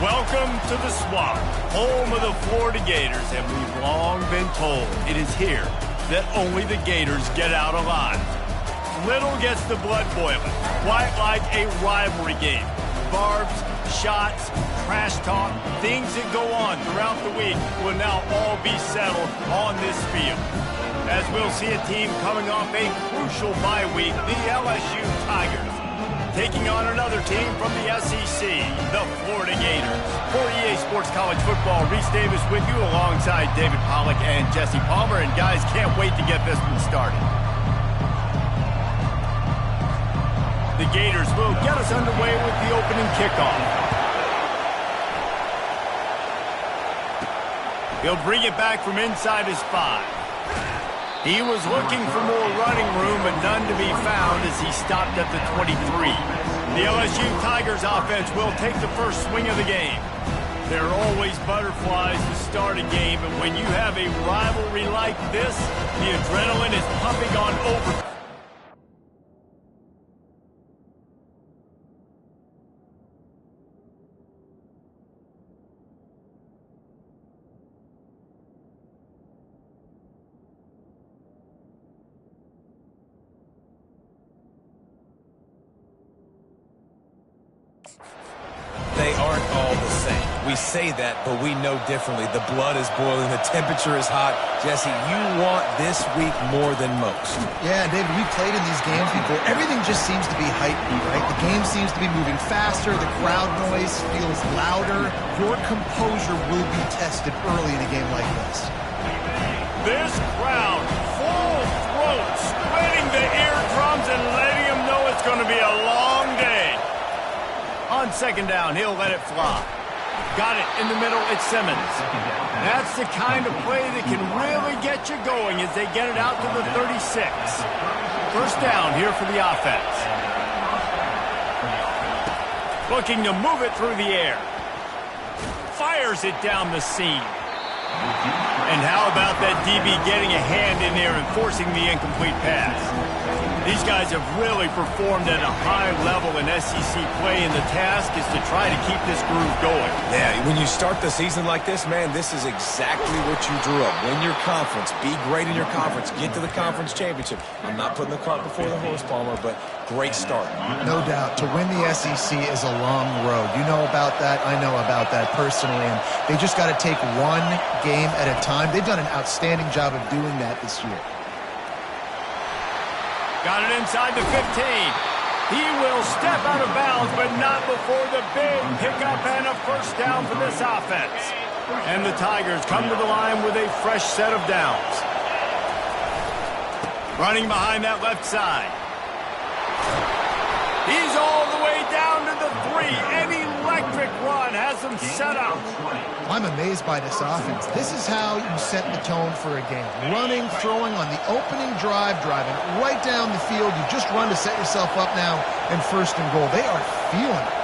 Welcome to the Swamp, home of the Florida Gators, and we've long been told it is here that only the Gators get out alive. Little gets the blood boiling, quite like a rivalry game. Barbs, shots, trash talk, things that go on throughout the week will now all be settled on this field. As we'll see a team coming off a crucial bye week, the LSU Tigers, taking on another team from the SEC, the Florida Gators. For EA Sports College Football, Reese Davis with you alongside David Pollack and Jesse Palmer. And guys, can't wait to get this one started. The Gators will get us underway with the opening kickoff. He'll bring it back from inside his 5. He was looking for more running room, but none to be found as he stopped at the 23. The LSU Tigers offense will take the first swing of the game. There are always butterflies to start a game, and when you have a rivalry like this, the adrenaline is pumping on over. They aren't all the same. We say that, but we know differently. The blood is boiling. The temperature is hot. Jesse, you want this week more than most. Yeah, David, we played in these games before. Everything just seems to be heightened, right? The game seems to be moving faster. The crowd noise feels louder. Your composure will be tested early in a game like this. This crowd, full throat, splitting the eardrums and letting them know it's going to be a long day. On second down, he'll let it fly. Got it in the middle, it's Simmons. That's the kind of play that can really get you going as they get it out to the 36. First down here for the offense. Looking to move it through the air. Fires it down the seam. And how about that DB getting a hand in there and forcing the incomplete pass? These guys have really performed at a high level in SEC play, and the task is to try to keep this groove going. Yeah, when you start the season like this, man, this is exactly what you drew up. Win your conference. Be great in your conference. Get to the conference championship. I'm not putting the cart before the horse, Palmer, but great start. No doubt. To win the SEC is a long road. You know about that. I know about that personally, and they just got to take one game at a time. They've done an outstanding job of doing that this year. Got it inside the 15. He will step out of bounds, but not before the big pickup and a first down for this offense. And the Tigers come to the line with a fresh set of downs. Running behind that left side. He's all the way down to the 3. An electric run has him set up. I'm amazed by this offense. This is how you set the tone for a game. Running, throwing on the opening drive, driving right down the field. You just run to set yourself up now in first and goal. They are feeling it.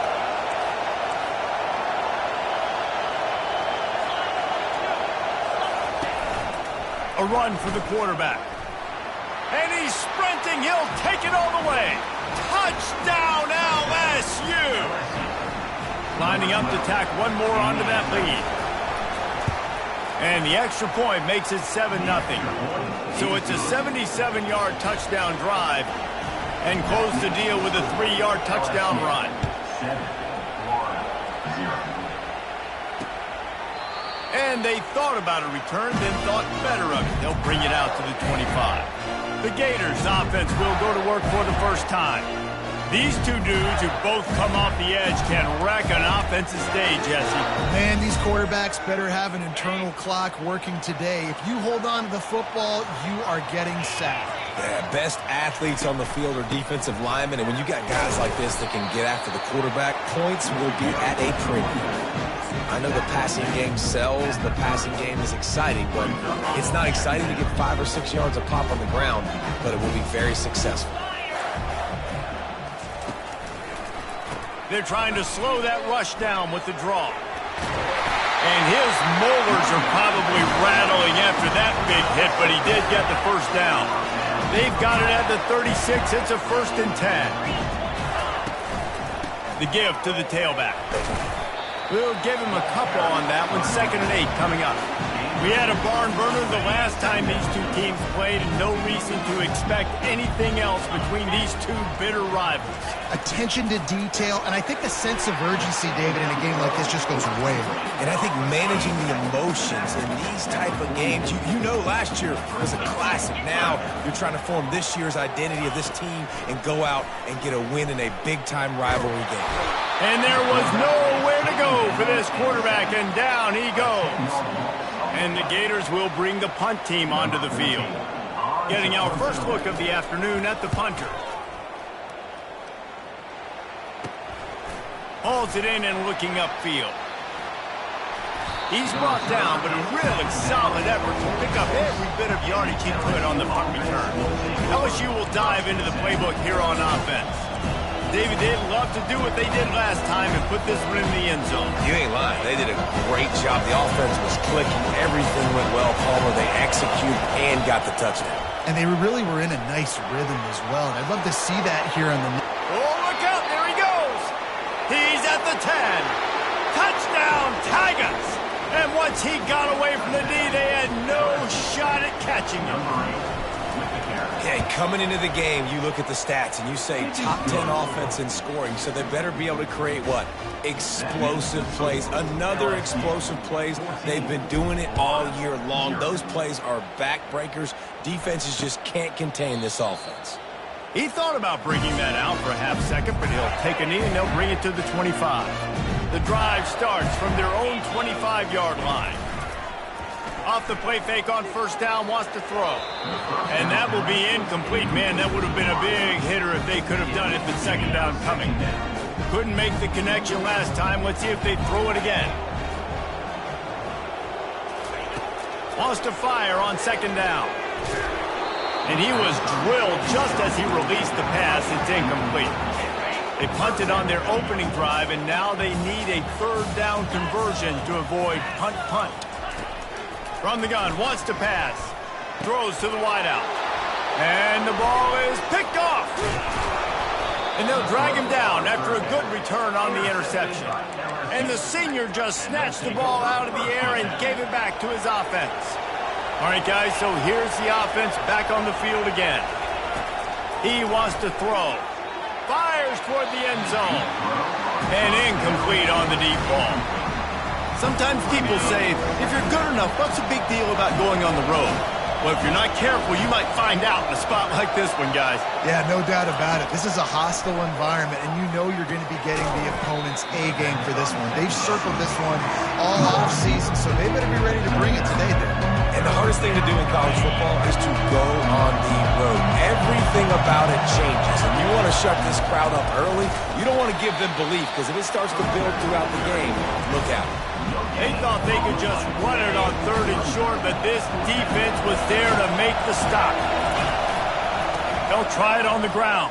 A run for the quarterback. And he's sprinting. He'll take it all the way. Touchdown, LSU! Lining up to tack one more onto that lead. And the extra point makes it 7-0. So it's a 77-yard touchdown drive and close the deal with a 3-yard touchdown run. And they thought about a return, then thought better of it. They'll bring it out to the 25. The Gators offense will go to work for the first time. These two dudes who both come off the edge can wreck an offense's day, Jesse. Man, these quarterbacks better have an internal clock working today. If you hold on to the football, you are getting sacked. Yeah, best athletes on the field are defensive linemen, and when you got guys like this that can get after the quarterback, points will be at a premium. I know the passing game sells, the passing game is exciting, but it's not exciting to get 5 or 6 yards a pop on the ground, but it will be very successful. They're trying to slow that rush down with the draw. And his molars are probably rattling after that big hit, but he did get the first down. They've got it at the 36. It's a 1st and 10. The give to the tailback. We'll give him a couple on that one. 2nd and 8 coming up. We had a barn burner the last time these two teams played, and no reason to expect anything else between these two bitter rivals. Attention to detail, and I think the sense of urgency, David, in a game like this just goes way over. And I think managing the emotions in these type of games, you know last year was a classic. Now you're trying to form this year's identity of this team and go out and get a win in a big-time rivalry game. And there was nowhere to go for this quarterback, and down he goes. And the Gators will bring the punt team onto the field. Getting our first look of the afternoon at the punter. Hauls it in and looking upfield. He's brought down, but a really solid effort to pick up every bit of yardage he could on the punt return. LSU will dive into the playbook here on offense. David, they'd love to do what they did last time and put this one in the end zone. You ain't lying. They did a great job. The offense was clicking. Everything went well. Palmer, they executed and got the touchdown. And they really were in a nice rhythm as well. And I'd love to see that here on the... Oh, look out. There he goes. He's at the 10. Touchdown, Tigers. And once he got away from the D, they had no shot at catching him. Okay, coming into the game, you look at the stats and you say top 10 offense in scoring, so they better be able to create what? Explosive plays. Another explosive plays. They've been doing it all year long. Those plays are backbreakers. Defenses just can't contain this offense. He thought about bringing that out for a half second, but he'll take a knee and they'll bring it to the 25. The drive starts from their own 25-yard line. Off the play fake on first down, wants to throw. And that will be incomplete. Man, that would have been a big hitter if they could have done it, but 2nd down coming. Couldn't make the connection last time. Let's see if they throw it again. Wants to fire on 2nd down. And he was drilled just as he released the pass. It's incomplete. They punted on their opening drive, and now they need a 3rd down conversion to avoid punt. From the gun, wants to pass. Throws to the wideout. And the ball is picked off. And they'll drag him down after a good return on the interception. And the senior just snatched the ball out of the air and gave it back to his offense. All right, guys, so here's the offense back on the field again. He wants to throw. Fires toward the end zone. And incomplete on the deep ball. Sometimes people say, if you're good enough, what's the big deal about going on the road? Well, if you're not careful, you might find out in a spot like this one, guys. Yeah, no doubt about it. This is a hostile environment, and you know you're going to be getting the opponent's A-game for this one. They've circled this one all off-season, so they better be ready to bring it today, then. And the hardest thing to do in college football is to go on the road. Everything about it changes, and you want to shut this crowd up early. You don't want to give them belief, because if it starts to build throughout the game, look out. They thought they could just run it on 3rd and short, but this defense was there to make the stop. They'll try it on the ground.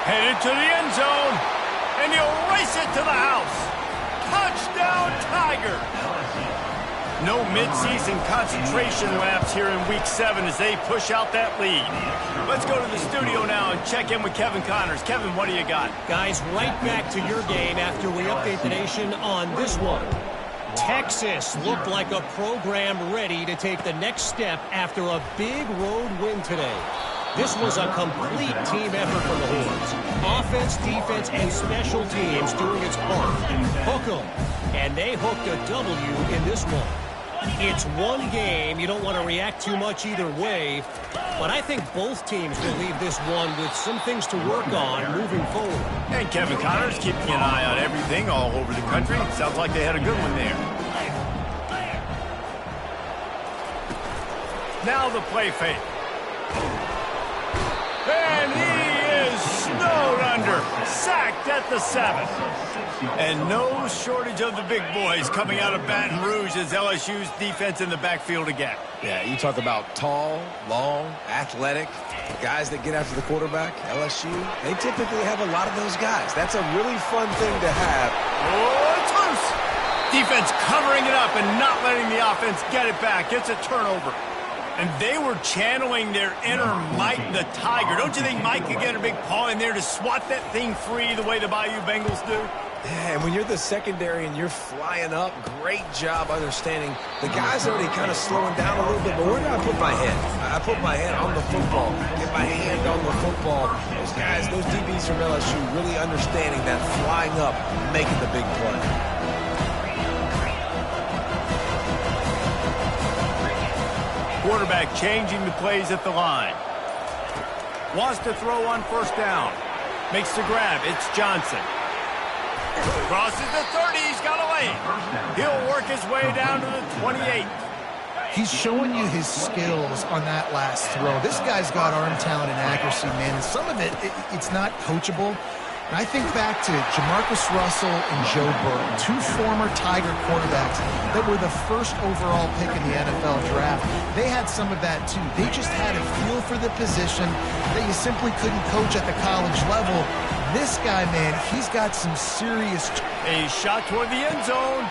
Headed to the end zone, and he'll race it to the house. Touchdown, Tiger! No midseason concentration laps here in Week 7 as they push out that lead. Let's go to the studio now and check in with Kevin Connors. Kevin, what do you got? Guys, right back to your game after we update the nation on this one. Texas looked like a program ready to take the next step after a big road win today. This was a complete team effort from the Horns. Offense, defense, and special teams doing its part. Hook 'em. And they hooked a W in this one. It's one game. You don't want to react too much either way. But I think both teams will leave this one with some things to work on moving forward. And Kevin Connors keeping an eye on everything all over the country. Sounds like they had a good one there. Now the play fake. And he is snowed under. Sacked at the 7. And no shortage of the big boys coming out of Baton Rouge as LSU's defense in the backfield again. Yeah, you talk about tall, long, athletic, guys that get after the quarterback, LSU, they typically have a lot of those guys. That's a really fun thing to have. Oh, it's loose. Defense covering it up and not letting the offense get it back. It's a turnover. And they were channeling their inner Mike the Tiger. Don't you think Mike could get a big paw in there to swat that thing free the way the Bayou Bengals do? Yeah, and when you're the secondary and you're flying up, great job understanding. The guy's already kind of slowing down a little bit, but where do I put my head? I put my head on the football, get my hand on the football. Those guys, those DBs from LSU really understanding that flying up, making the big play. Quarterback changing the plays at the line. Wants to throw on first down. Makes the grab. It's Johnson. Crosses the 30. He's got a lane. He'll work his way down to the 28. He's showing you his skills on that last throw. This guy's got arm talent and accuracy, man. And some of it's not coachable. And I think back to Jamarcus Russell and Joe Burrow, two former Tiger quarterbacks that were the first overall pick in the NFL draft. They had some of that, too. They just had a feel for the position that you simply couldn't coach at the college level. This guy, man, he's got some serious... A shot toward the end zone.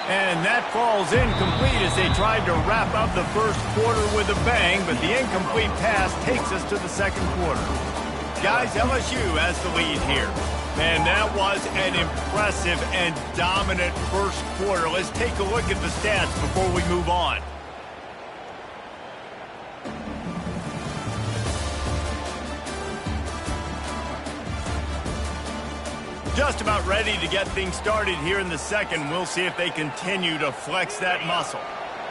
And that falls incomplete as they tried to wrap up the first quarter with a bang, but the incomplete pass takes us to the second quarter. Guys, LSU has the lead here. Man, that was an impressive and dominant first quarter. Let's take a look at the stats before we move on. Just about ready to get things started here in the second. We'll see if they continue to flex that muscle.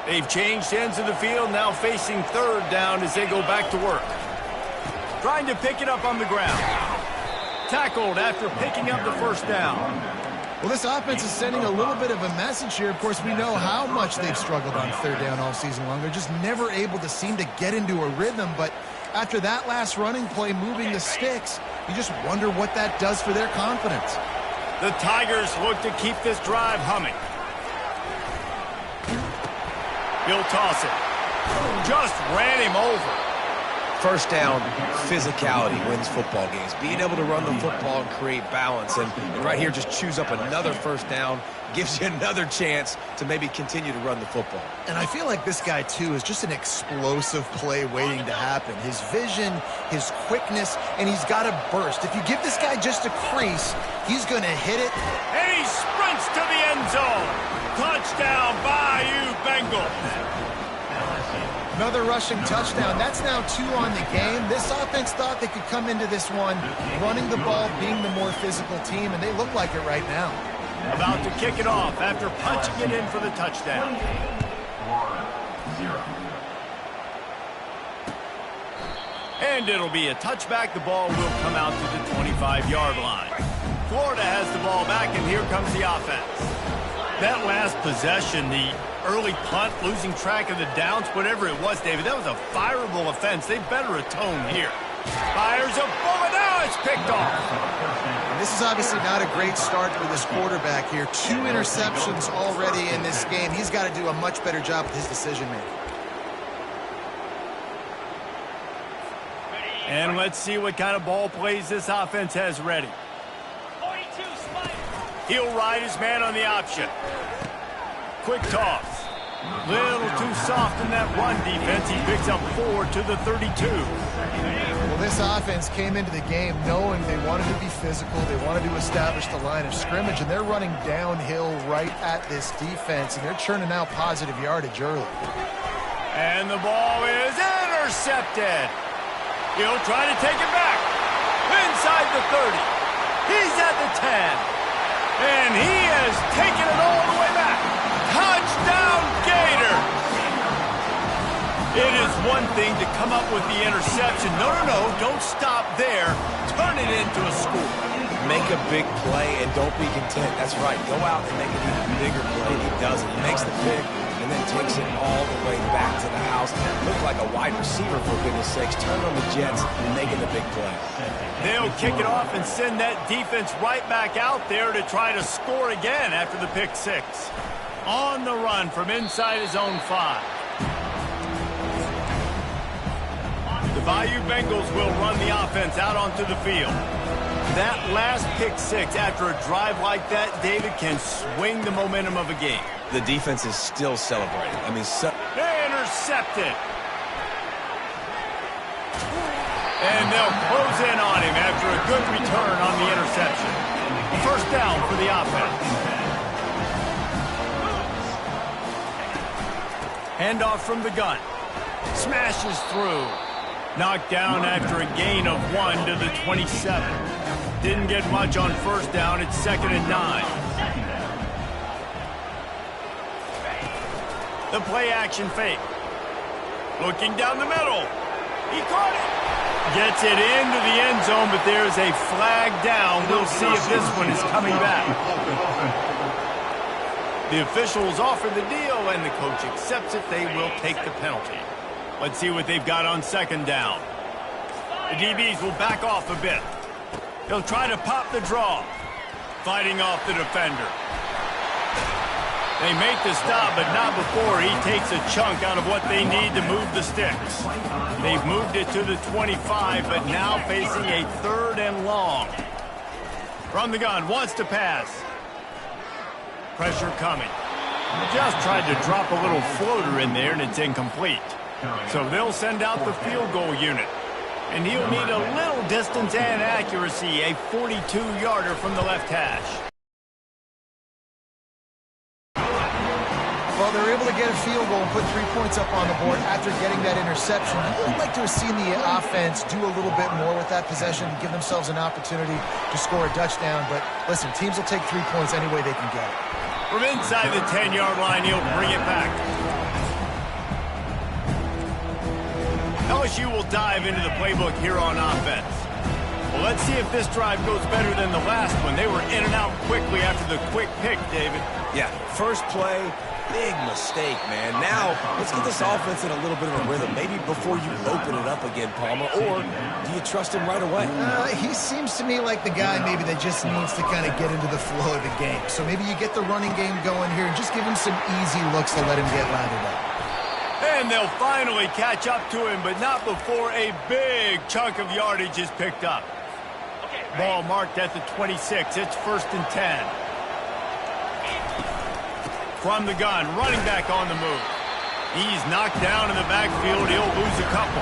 They've changed ends of the field, now facing third down as they go back to work. Trying to pick it up on the ground. Tackled after picking up the first down. Well, this offense is sending a little bit of a message here. Of course, we know how much they've struggled on third down all season long. They're just never able to seem to get into a rhythm. But after that last running play, moving the sticks, you just wonder what that does for their confidence. The Tigers look to keep this drive humming. He'll toss it. Just ran him over. First down, physicality wins football games. Being able to run the football and create balance. And right here, just choose up another first down, gives you another chance to maybe continue to run the football. And I feel like this guy, too, is just an explosive play waiting to happen. His vision, his quickness, and he's got a burst. If you give this guy just a crease, he's going to hit it. And he sprints to the end zone. Touchdown, Bayou Bengals. Another rushing touchdown. That's now 2 on the game. This offense thought they could come into this one running the ball, being the more physical team, and they look like it right now. About to kick it off after punching it in for the touchdown. And it'll be a touchback. The ball will come out to the 25-yard line. Florida has the ball back, and here comes the offense. That last possession, the early punt, losing track of the downs, whatever it was, David, that was a fireable offense. They better atone here. Fires a bullet. Now it's picked off. And this is obviously not a great start for this quarterback here. 2 interceptions already in this game. He's got to do a much better job with his decision-making. And let's see what kind of ball plays this offense has ready. He'll ride his man on the option. Quick toss. Little too soft in that run defense. He picks up 4 to the 32. Well, this offense came into the game knowing they wanted to be physical. They wanted to establish the line of scrimmage, and they're running downhill right at this defense, and they're churning out positive yardage early. And the ball is intercepted. He'll try to take it back. Inside the 30. He's at the 10. And he has taken it all the way back. Touchdown, Gators! It is one thing to come up with the interception. No, don't stop there. Turn it into a score. Make a big play and don't be content. That's right. Go out and make an even bigger play. He does it. He makes the pick and then takes it all the way back to the house. Look like a wide receiver, for goodness sakes. Turn on the Jets and making the big play. They'll kick it off and send that defense right back out there to try to score again after the pick 6. On the run from inside his own 5. The Bayou Bengals will run the offense out onto the field. That last pick 6 after a drive like that, David, can swing the momentum of a game. The defense is still celebrating. I mean, intercepted. And they'll close in on him after a good return on the interception. First down for the offense. Handoff from the gun. Smashes through. Knocked down after a gain of 1 to the 27. Didn't get much on first down. It's 2nd and 9. The play action fake. Looking down the middle. He caught it. Gets it into the end zone, but there's a flag down. We'll see if this one is coming back. The officials offer the deal, and the coach accepts it. They will take the penalty. Let's see what they've got on 2nd down. The DBs will back off a bit. They'll try to pop the draw. Fighting off the defender. They make the stop, but not before he takes a chunk out of what they need to move the sticks. They've moved it to the 25, but now facing a 3rd and long. From the gun, wants to pass. Pressure coming. Just tried to drop a little floater in there, and it's incomplete. So they'll send out the field goal unit. And he'll need a little distance and accuracy, a 42-yarder from the left hash. Well, they're able to get a field goal and put 3 points up on the board after getting that interception. You would like to have seen the offense do a little bit more with that possession, give themselves an opportunity to score a touchdown. But listen, teams will take 3 points any way they can get it. From inside the 10-yard line, he'll bring it back. LSU will dive into the playbook here on offense. Well, let's see if this drive goes better than the last one. They were in and out quickly after the quick pick, David. Yeah, first play, big mistake, man. Now, let's get this offense in a little bit of a rhythm. Maybe before you open it up again, Palmer, or do you trust him right away? He seems to me like the guy maybe that just needs to kind of get into the flow of the game. So maybe you get the running game going here and just give him some easy looks to let him get lathered up. And they'll finally catch up to him, but not before a big chunk of yardage is picked up. Ball marked at the 26. It's 1st and 10. From the gun, running back on the move. He's knocked down in the backfield. He'll lose a couple.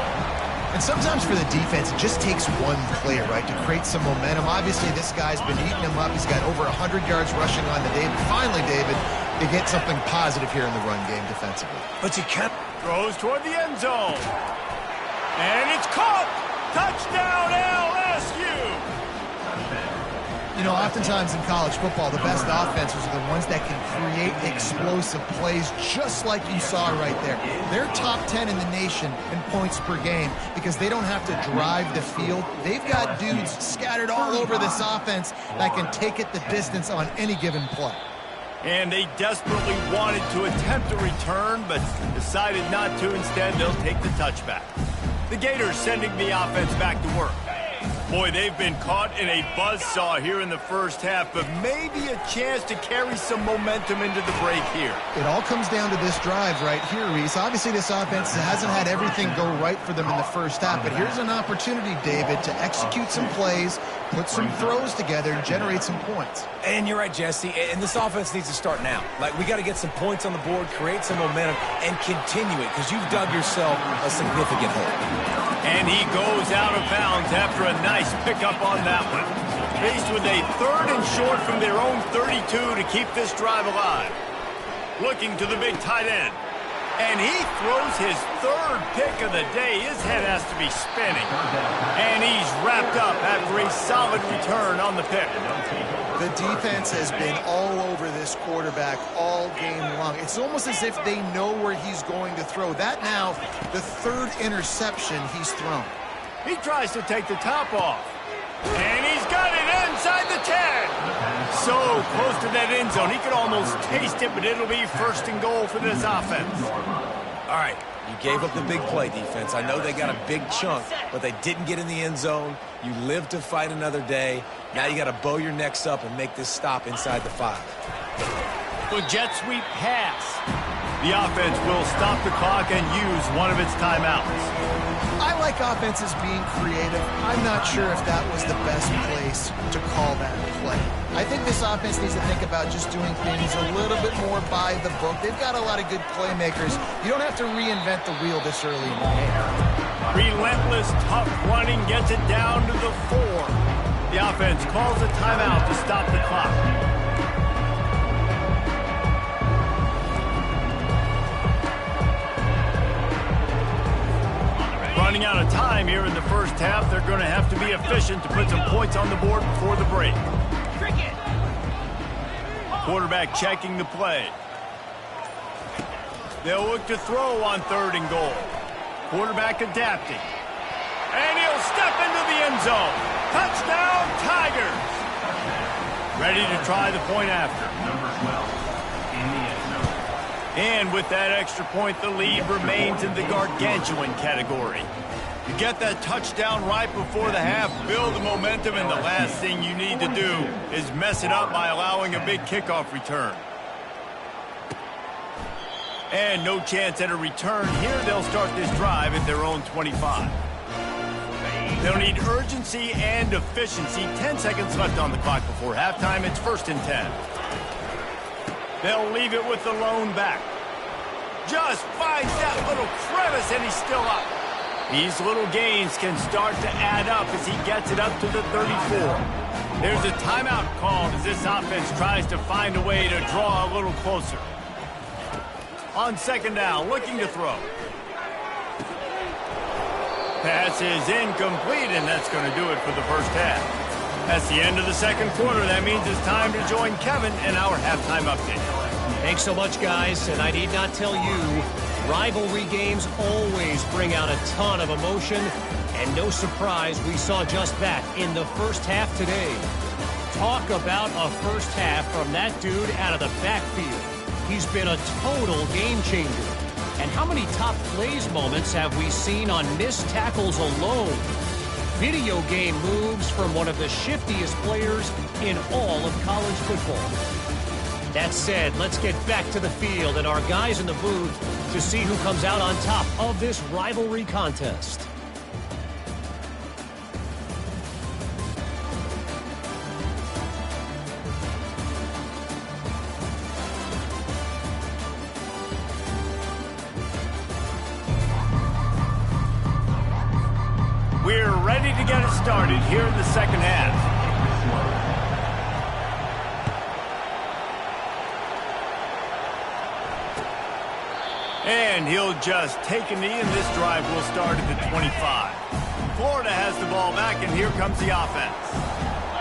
And sometimes for the defense, it just takes one play, right, to create some momentum. Obviously, this guy's been eating him up. He's got over 100 yards rushing on the day. But finally, David, they get something positive here in the run game defensively. But you can't. Throws toward the end zone. And it's caught. Touchdown, LSU. You know, oftentimes in college football, the best offenses are the ones that can create explosive plays just like you saw right there. They're top 10 in the nation in points per game because they don't have to drive the field. They've got dudes scattered all over this offense that can take it the distance on any given play. And they desperately wanted to attempt a return, but decided not to. Instead, they'll take the touchback. The Gators sending the offense back to work. Boy, they've been caught in a buzzsaw here in the first half, but maybe a chance to carry some momentum into the break here. It all comes down to this drive right here, Reese. Obviously, this offense hasn't had everything go right for them in the first half, but here's an opportunity, David, to execute some plays, put some throws together, and generate some points. And you're right, Jesse, and this offense needs to start now. Like, we got to get some points on the board, create some momentum, and continue it, because you've dug yourself a significant hole. And he goes out of bounds after a nice pickup on that one. Faced with a 3rd and short from their own 32 to keep this drive alive. Looking to the big tight end. And he throws his 3rd pick of the day. His head has to be spinning. And he's wrapped up after a solid return on the pick. The defense has been all over this quarterback all game long. It's almost as if they know where he's going to throw. That now, the 3rd interception he's thrown. He tries to take the top off. And he's got it inside the 10. So close to that end zone. He could almost taste it, but it'll be 1st and goal for this offense. All right, you gave up the big play, defense. I know they got a big chunk, but they didn't get in the end zone. You live to fight another day. Now you got to bow your necks up and make this stop inside the 5. With jet sweep pass. The offense will stop the clock and use one of its timeouts. I like offenses being creative. I'm not sure if that was the best place to call that play. I think this offense needs to think about just doing things a little bit more by the book. They've got a lot of good playmakers. You don't have to reinvent the wheel this early in the game. Relentless, tough running gets it down to the 4. The offense calls a timeout to stop the clock. Running out of time here in the first half, they're going to have to be efficient to put some points on the board before the break. Quarterback checking the play. They'll look to throw on 3rd and goal. Quarterback adapting. And he'll step into the end zone. Touchdown, Tigers! Ready to try the point after. Number 12 in the end zone. And with that extra point, the lead remains in the gargantuan category. You get that touchdown right before the half, build the momentum, and the last thing you need to do is mess it up by allowing a big kickoff return. And no chance at a return here. They'll start this drive at their own 25. They'll need urgency and efficiency. 10 seconds left on the clock before halftime. It's 1st and 10. They'll leave it with the lone back. Just finds that little crevice, and he's still up. These little gains can start to add up as he gets it up to the 34. There's a timeout called as this offense tries to find a way to draw a little closer. On 2nd down, looking to throw. Pass is incomplete, and that's going to do it for the first half. That's the end of the 2nd quarter. That means it's time to join Kevin in our halftime update. Thanks so much, guys, and I need not tell you, rivalry games always bring out a ton of emotion, and no surprise we saw just that in the first half today. Talk about a first half from that dude out of the backfield. He's been a total game changer. And how many top plays moments have we seen on missed tackles alone? Video game moves from one of the shiftiest players in all of college football. That said, let's get back to the field and our guys in the booth to see who comes out on top of this rivalry contest. We're ready to get it started here in the 2nd half. And he'll just take a knee, and this drive will start at the 25. Florida has the ball back, and here comes the offense.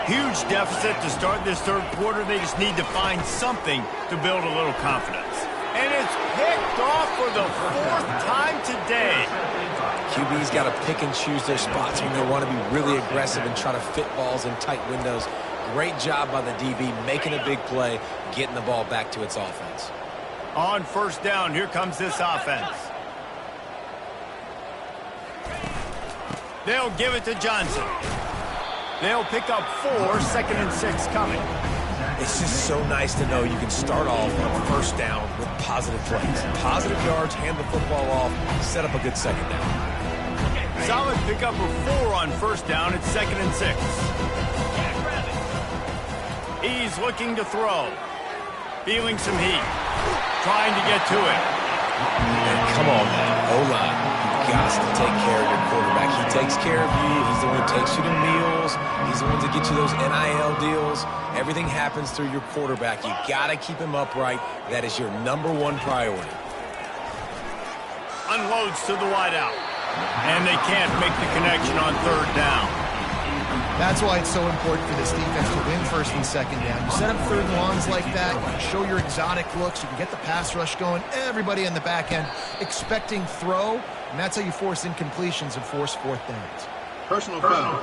Huge deficit to start this 3rd quarter. They just need to find something to build a little confidence. And it's picked off for the 4th time today. QB's got to pick and choose their spots when they want to be really aggressive and try to fit balls in tight windows. Great job by the DB making a big play, getting the ball back to its offense. On 1st down, here comes this offense. They'll give it to Johnson. They'll pick up 4, 2nd and 6 coming. It's just so nice to know you can start off on 1st down with positive plays. Positive yards, hand the football off, set up a good 2nd down. Solid pickup of 4 on 1st down. It's 2nd and 6. He's looking to throw. Feeling some heat. Trying to get to it. And come on now, O-line. You've got to take care of your quarterback. He takes care of you. He's the one who takes you to meals. He's the one to get you those NIL deals. Everything happens through your quarterback. You got to keep him upright. That is your #1 priority. Unloads to the wideout. And they can't make the connection on 3rd down. That's why it's so important for this defense to win 1st and 2nd down. You set up 3rd and longs like that, you can show your exotic looks, you can get the pass rush going, everybody in the back end expecting throw, and that's how you force incompletions and force 4th downs. Personal foul.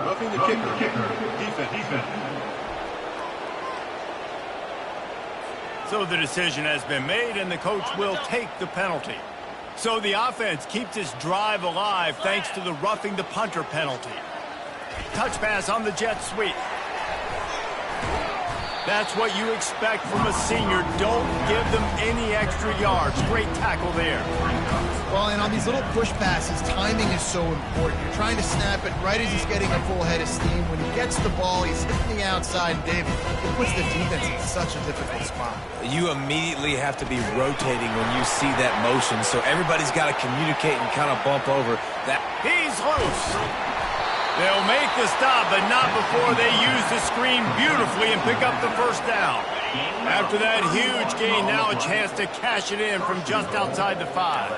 Roughing the kicker. Defense. So the decision has been made, and the coach will take the penalty. So the offense keeps this drive alive thanks to the roughing the punter penalty. Touch pass on the jet sweep. That's what you expect from a senior. Don't give them any extra yards. Great tackle there. Well, and on these little push passes, timing is so important. You're trying to snap it right as he's getting a full head of steam. When he gets the ball, he's hitting the outside. David, it puts the defense in such a difficult spot. You immediately have to be rotating when you see that motion, so everybody's got to communicate and kind of bump over that. He's loose. They'll make the stop, but not before they use the screen beautifully and pick up the first down. After that huge gain, now a chance to cash it in from just outside the 5.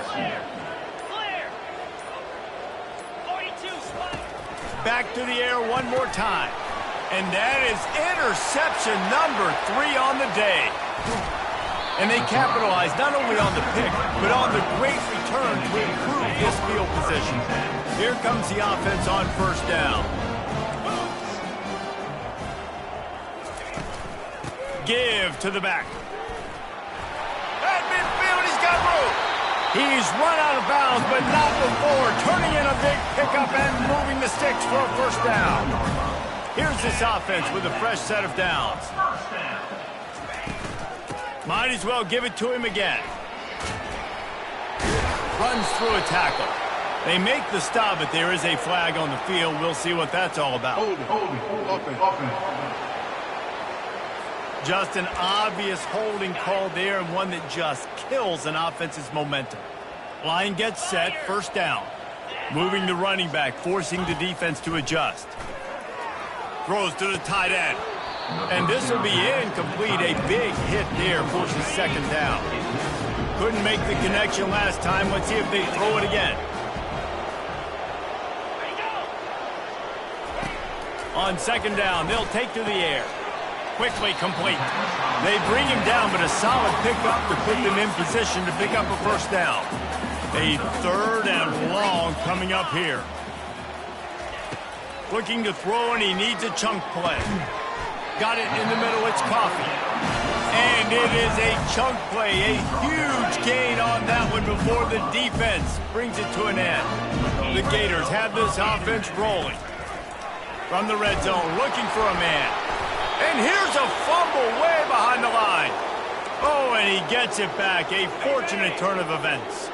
Back to the air one more time. And that is interception number 3 on the day. And they capitalize not only on the pick, but on the great return to improve this field position. Here comes the offense on first down. Give to the back. At midfield, he's got room. He's run out of bounds, but not before turning in a big pickup and moving the sticks for a first down. Here's this offense with a fresh set of downs. Might as well give it to him again. Runs through a tackle. They make the stop, but there is a flag on the field. We'll see what that's all about. Offense. Just an obvious holding call there, and one that just kills an offense's momentum. Line gets set, first down. Moving the running back, forcing the defense to adjust. Throws to the tight end. And this will be incomplete. A big hit there forces second down. Couldn't make the connection last time. Let's see if they throw it again. On second down, they'll take to the air. Quickly complete. They bring him down, but a solid pickup to put them in position to pick up a first down. A 3rd and long coming up here. Looking to throw, and he needs a chunk play. Got it in the middle, it's Coffee. And it is a chunk play, a huge gain on that one before the defense brings it to an end. The Gators have this offense rolling. From the red zone, looking for a man. And here's a fumble way behind the line. Oh, and he gets it back. A fortunate turn of events.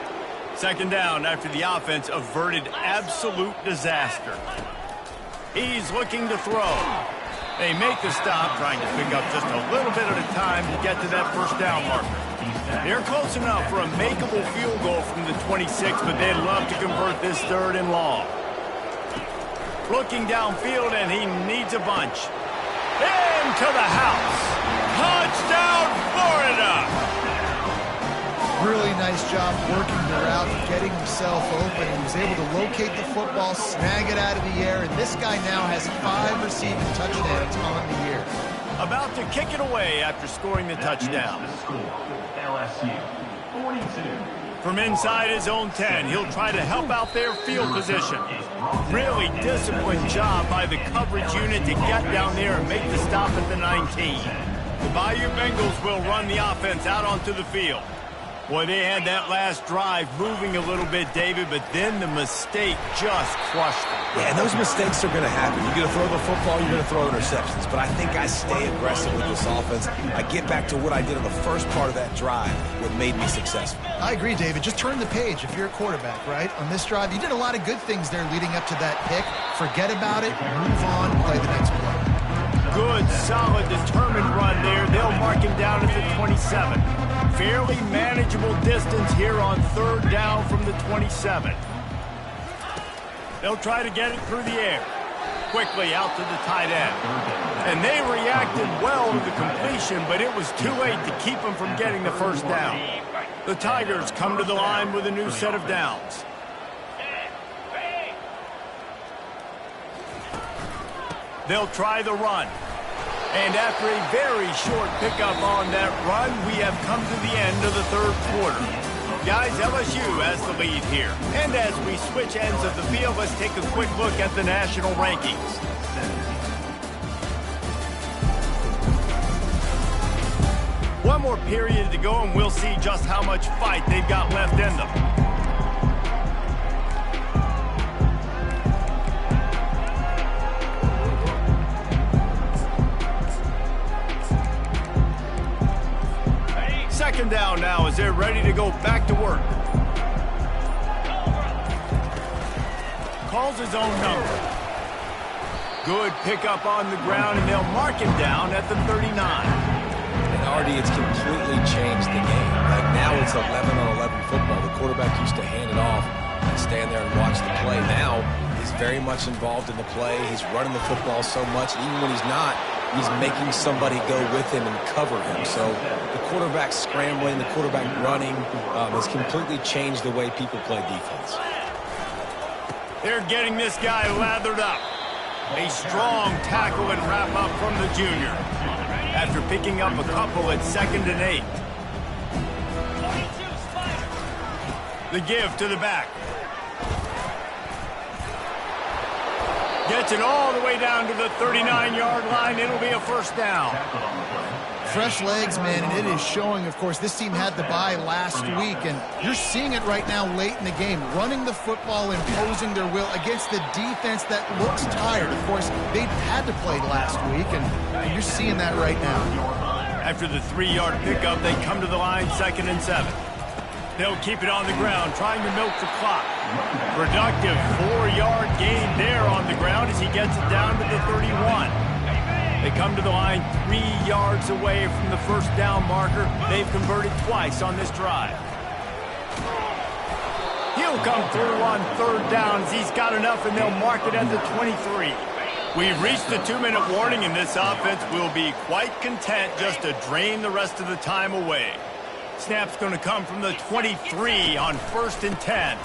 Second down after the offense averted absolute disaster. He's looking to throw. They make the stop, trying to pick up just a little bit at a time to get to that first down marker. They're close enough for a makeable field goal from the 26, but they'd love to convert this 3rd and long. Looking downfield, and he needs a bunch. Into the house. Touchdown, Florida! Really nice job working the route, getting himself open. He was able to locate the football, snag it out of the air, and this guy now has 5 receiving touchdowns on the year. About to kick it away after scoring the touchdown. LSU 42. From inside his own 10, he'll try to help out their field position. Really disciplined job by the coverage unit to get down there and make the stop at the 19. The Bayou Bengals will run the offense out onto the field. Boy, they had that last drive moving a little bit, David, but then the mistake just crushed them. Yeah, and those mistakes are going to happen. You're going to throw the football, you're going to throw interceptions. But I think I stay aggressive with this offense. I get back to what I did on the first part of that drive, what made me successful. I agree, David. Just turn the page if you're a quarterback, right? On this drive, you did a lot of good things there leading up to that pick. Forget about it, move on, play the next play. Good, solid, determined run there. They'll mark him down at the 27. Fairly manageable distance here on 3rd down from the 27. They'll try to get it through the air. Quickly out to the tight end. And they reacted well to the completion, but it was too late to keep them from getting the first down. The Tigers come to the line with a new set of downs. They'll try the run. And after a very short pickup on that run, we have come to the end of the 3rd quarter. Guys, LSU has the lead here. And as we switch ends of the field, let's take a quick look at the national rankings. One more period to go, and we'll see just how much fight they've got left in them. Second down now as they're ready to go back to work. Calls his own number. Good pickup on the ground, and they'll mark him down at the 39. And Artie, it's completely changed the game. Like now it's 11-on-11 football. The quarterback used to hand it off and stand there and watch the play. Now He's very much involved in the play. He's running the football so much. And even when he's not, he's making somebody go with him and cover him. So the quarterback scrambling, the quarterback running has completely changed the way people play defense. They're getting this guy lathered up. A strong tackle and wrap up from the junior. After picking up a couple at 2nd and 8. The give to the back. Gets it all the way down to the 39-yard line. It'll be a first down. Fresh legs, man, and it is showing, of course, this team had the bye last week, and you're seeing it right now late in the game. Running the football, imposing their will against the defense that looks tired. Of course, they had to play last week, and you're seeing that right now. After the 3-yard pickup, they come to the line 2nd and 7. They'll keep it on the ground, trying to milk the clock. Productive 4-yard gain there on the ground as he gets it down to the 31. They come to the line 3 yards away from the first down marker. They've converted twice on this drive. He'll come through on 3rd down as he's got enough, and they'll mark it at the 23. We've reached the 2-minute warning, and this offense will be quite content just to drain the rest of the time away. Snap's going to come from the 23 on 1st and 10.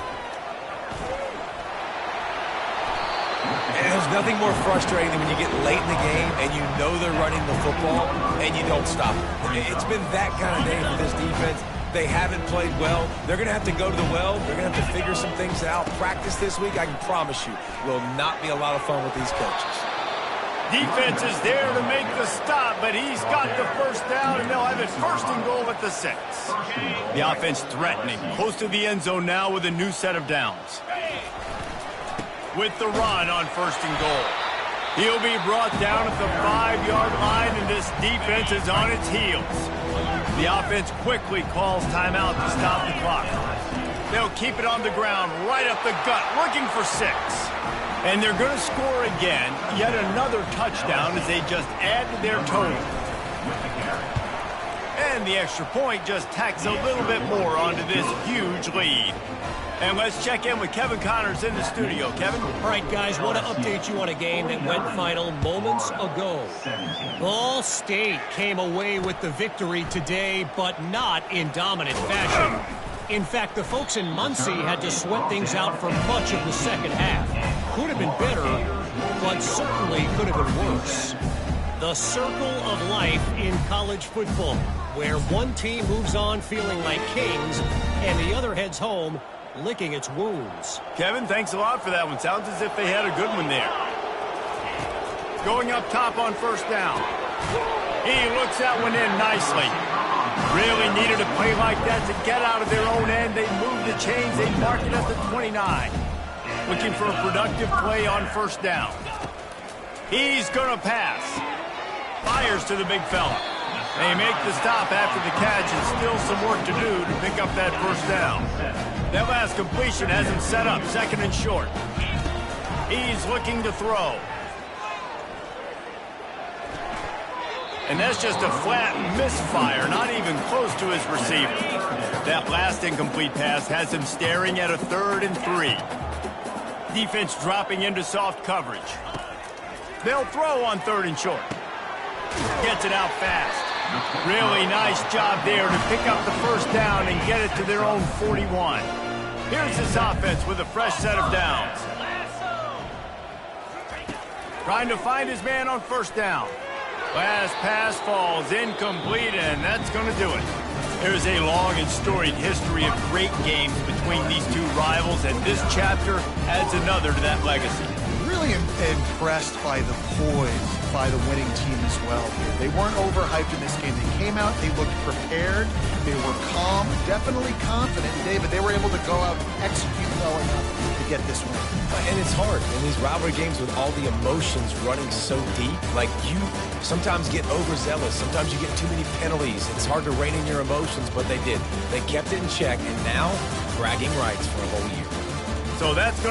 And there's nothing more frustrating than when you get late in the game and you know they're running the football and you don't stop them. It's been that kind of day for this defense. They haven't played well. They're going to have to go to the well. They're going to have to figure some things out. Practice this week, I can promise you, will not be a lot of fun with these coaches. Defense is there to make the stop, but he's got the first down, and they'll have it 1st and goal at the 6. The offense threatening, close to the end zone now with a new set of downs. With the run on 1st and goal. He'll be brought down at the 5-yard line, and this defense is on its heels. The offense quickly calls timeout to stop the clock. They'll keep it on the ground, right up the gut, looking for 6. And they're going to score again, yet another touchdown as they just add to their total. And the extra point just tacks a little bit more onto this huge lead. And let's check in with Kevin Connors in the studio. Kevin? All right, guys, want to update you on a game that went final moments ago. Ball State came away with the victory today, but not in dominant fashion. In fact, the folks in Ncaa had to sweat things out for much of the second half. Could have been better, but certainly could have been worse. The circle of life in college football, where one team moves on feeling like kings and the other heads home licking its wounds. Kevin, thanks a lot for that one. Sounds as if they had a good one there. Going up top on 1st down. He looks that one in nicely. Really needed a play like that to get out of their own end. They move the chains. They mark it at the 29. Looking for a productive play on 1st down. He's going to pass. Fires to the big fella. They make the stop after the catch, and still some work to do to pick up that 1st down. That last completion has him set up 2nd and short. He's looking to throw. And that's just a flat misfire, not even close to his receiver. That last incomplete pass has him staring at a 3rd and 3. Defense dropping into soft coverage. They'll throw on 3rd and short. Gets it out fast. Really nice job there to pick up the 1st down and get it to their own 41. Here's this offense with a fresh set of downs. Trying to find his man on 1st down. Last pass falls incomplete, and that's going to do it. There's a long and storied history of great games between these two rivals, and this chapter adds another to that legacy. Really impressed by the poise by the winning team as well here. They weren't overhyped in this game. They came out, they looked prepared, they were calm, definitely confident. And David, they were able to go out and execute well enough to get this win. And it's hard in these rivalry games with all the emotions running so deep. Like, you sometimes get overzealous. Sometimes you get too many penalties. It's hard to rein in your emotions, but they did. They kept it in check, and now bragging rights for a whole year. So that's going to